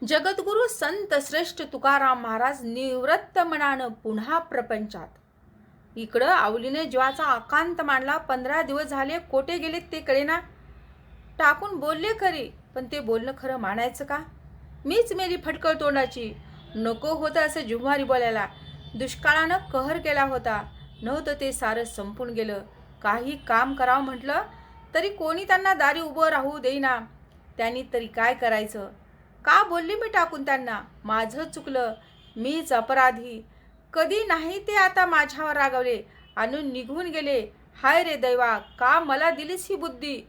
जगद्गुरु संत श्रेष्ठ तुकाराम महाराज निवृत्त मनानं पुन्हा प्रपंचात. इकडं आवलीने जीवाचा आकांत मांडला. 15 दिवस झाले कोठे गेलेत ते कळेना. टाकून बोलले खरे, पण ते बोलणं खरं मानायचं का? मीच मेली फटकळ तोंडाची. नको होतं असं जिव्हारी बोलायला. दुष्काळानं कहर केला होता. नव्हतं ते सारं संपून गेलं. काही काम करावं म्हटलं तरी कोणी त्यांना दारी उभं राहू देईना. त्यांनी तरी काय करायचं? का बोलली मी टाकून त्यांना? माझं चुकलं, मीच अपराधी. कधी नाही ते आता माझ्यावर रागावले, आणून निघून गेले. हाय रे दैवा, का मला दिलीस ही बुद्धी?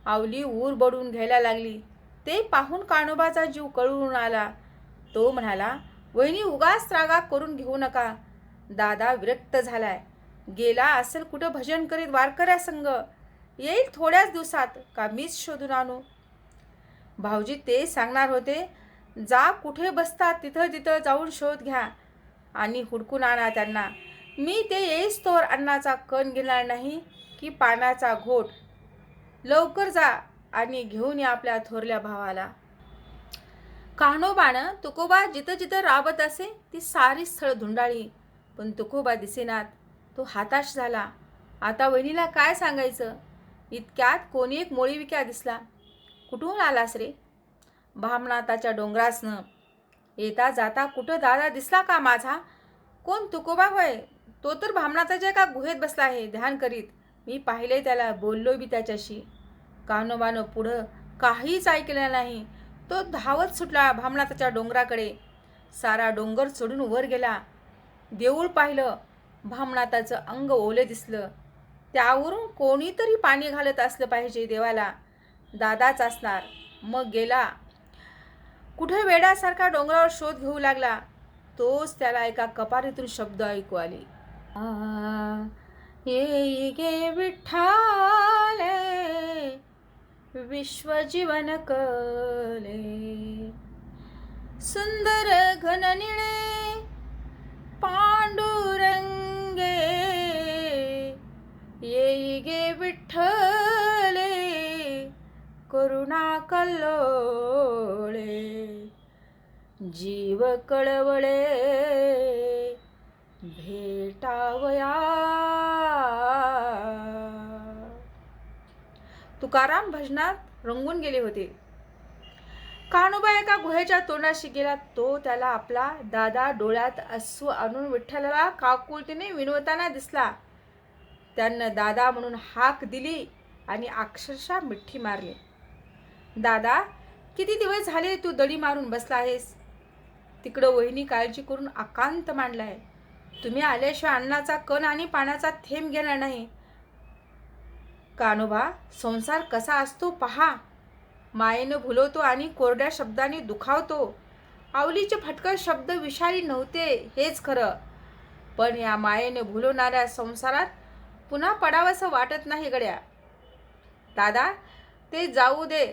आवली ऊर बडून घ्यायला लागली. ते पाहून कान्होबाचा जीव कळून आला. तो म्हणाला, वहिनी उगाच रागा करून घेऊ नका. दादा विरक्त झालाय. गेला असेल कुठं भजन करीत वारकऱ्यासंग. येईल थोड्याच दिवसात. का मीच शोधून आणू? भाऊजी ते सांगणार होते, जा कुठे बसतात तिथं तिथं जाऊन शोध घ्या आणि हुडकून आणा त्यांना. मी ते येईस तोवर अन्नाचा कण घेणार नाही की पाण्याचा घोट. लवकर जा आणि घेऊन या आपल्या थोरल्या भावाला. कान्होबानं तुकोबा जिथं जिथं राबत असे ती सारी स्थळ धुंडाळी, पण तुकोबा दिसेनात. तो हताश झाला. आता वहिनीला काय सांगायचं? इतक्यात कोणी एक मोळीविक्या दिसला. कुठून आलास रे? भामनाथाच्या डोंगरासनं. येता जाता कुठं दादा दिसला का माझा? कोण तुकोबा होय? तो तर भामनाथाच्या एका गुहेत बसला आहे ध्यान करीत. मी पाहिले त्याला, बोललो बी त्याच्याशी. कान्होबानं पुढं काहीच ऐकलं नाही. तो धावत सुटला भामनाथाच्या डोंगराकडे. सारा डोंगर चढून वर गेला. देऊळ पाहिलं. भामनाथाचं अंग ओले दिसलं. त्यावरून कोणीतरी पाणी घालत असलं पाहिजे देवाला. दादाच असणार. मग गेला. कुठे वेड्यासारखा डोंगरावर शोध घेऊ लागला. तोच त्याला एका कपारीतून शब्द ऐकू आले. ये गे विठ्ठले विश्वजीवन कले, सुंदर घननिळे पांडुरंगे. ये गे विठ्ठले करुणा कल्लोळे, जीव कळवळे भेटावया. तुकाराम भजनात रंगून गेले होते. कान्होबा एका गुहेच्या तोंडाशी गेला. तो त्याला आपला दादा डोळ्यात अश्रू आणून विठ्ठलाला काकुळतीने विनवताना दिसला. त्यानं दादा म्हणून हाक दिली आणि अक्षरशः मिठी मारली. दादा, किती दिवस झाले तू दडी मारून बसला आहेस? तिकडं वहिनी काळजी करून आकांत मांडलाय. तुम्ही आल्याशिवाय अन्नाचा कण आणि पाण्याचा थेंब घेणार नाही. कान्होबा, संसार कसा असतो पहा. मायेनं भुलवतो आणि कोरड्या शब्दांनी दुखावतो. आवलीचे फटकळ शब्द विषारी नव्हते हेच खरं, पण या मायेने भुलवणाऱ्या संसारात पुन्हा पडावंसं वाटत नाही गड्या. दादा, ते जाऊ दे.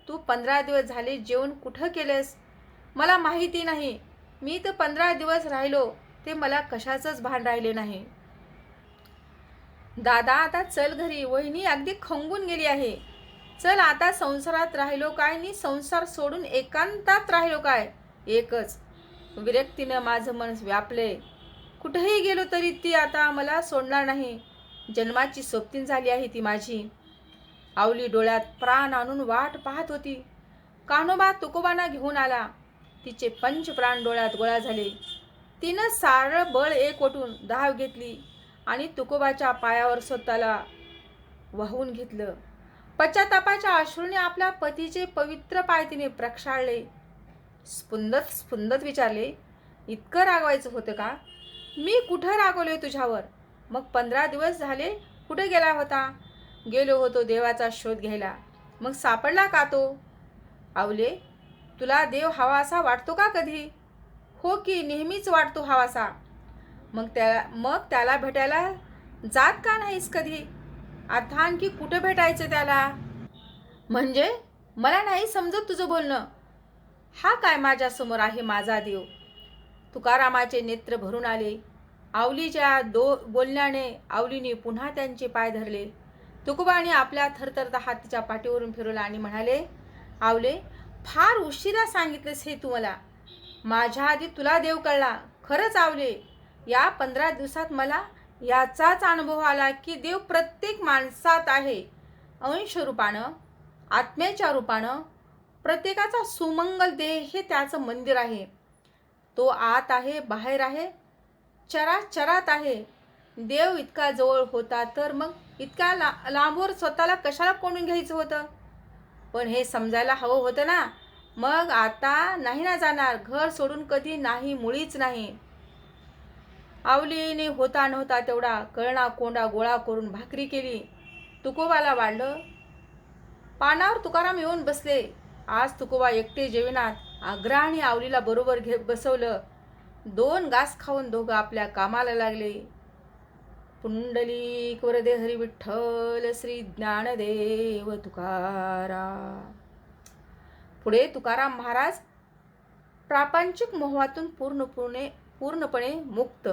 तू 15 दिवस झाले जेवण कुठं केलेस? मला माहिती नाही. मी तर 15 दिवस राहिलो ते मला कशाचंच भान राहिले नाही. दादा, आता चल घरी. वहिनी अगदी खंगून गेली आहे. चल, आता संसारात राहिलो काय नि संसार सोडून एकांतात राहिलो काय? एकच. विरक्तीनं माझं मन व्यापले. कुठेही गेलो तरी ती आता मला सोडणार नाही. जन्माची सोबतीन झाली आहे ती माझी. आवली डोळ्यात प्राण आणून वाट पाहत होती. कान्होबा तुकोबांना घेऊन आला. तिचे पंचप्राण डोळ्यात गोळा झाले. तिनं सारं बळ एकवटून धाव घेतली आणि तुकोबाच्या पायावर स्वतःला वाहून घेतलं. पश्चातापाच्या अश्रूने आपल्या पतीचे पवित्र पाय तिने प्रक्षाळले. स्फुंदत स्फुंदत विचारले, इतकं रागवायचं होतं का? मी कुठं रागवले तुझ्यावर? मग 15 दिवस झाले कुठे गेला होता? गेलो होतो देवाचा शोध घ्यायला. मग सापडला का तो? आवले, तुला देव हवासा वाटतो का कधी? हो की, नेहमीच वाटतो हवासा. मग त्याला भेटायला जात का नाहीस कधी? आता आणखी कुठे भेटायचं त्याला? म्हणजे मला नाही समजत तुझं बोलणं. हा काय माझ्यासमोर आहे माझा देव? तुकारामाचे नेत्र भरून आले. आवलीच्या बोलण्याने आवलीने पुन्हा त्यांचे पाय धरले. तुकोबाने आपल्या थरथरता हात तिच्या पाठीवरून फिरवला आणि म्हणाले, आवले, फार उशिरा सांगितलंस हे तू मला. माझ्या आधी तुला देव कळला. खरंच आवले, या 15 दिवसात मला याचाच अनुभव आला की देव प्रत्येक माणसात आहे. अंश रूपानं, आत्म्याच्या रूपानं. प्रत्येकाचा सुमंगल देह हे त्याचं मंदिर आहे. तो आत आहे, बाहेर आहे, चराचरात आहे. देव इतका जवळ होता तर मग इतका लांबवर स्वतःला कशाला कोंडून घ्यायचं होतं? पण हे समजायला हवं होतं ना. मग आता नाही ना जाणार, घर सोडून कधी नाही, मुळीच नाही. आवलीने होता नव्हता तेवढा कळणा कोंडा गोळा करून भाकरी केली. तुकोबाला वाढलं. पानावर तुकाराम येऊन बसले. आज तुकोबा एकटे जेवणात. आग्रा आणि आवलीला बरोबर बसवलं. 2 घास खाऊन दोघं आपल्या कामाला लागले. पुंडलिक वरदे हरी विठ्ठल श्री ज्ञानदेव तुकाराम. पुढे तुकाराम महाराज प्रापंचिक मोहातून पूर्णपणे मुक्त.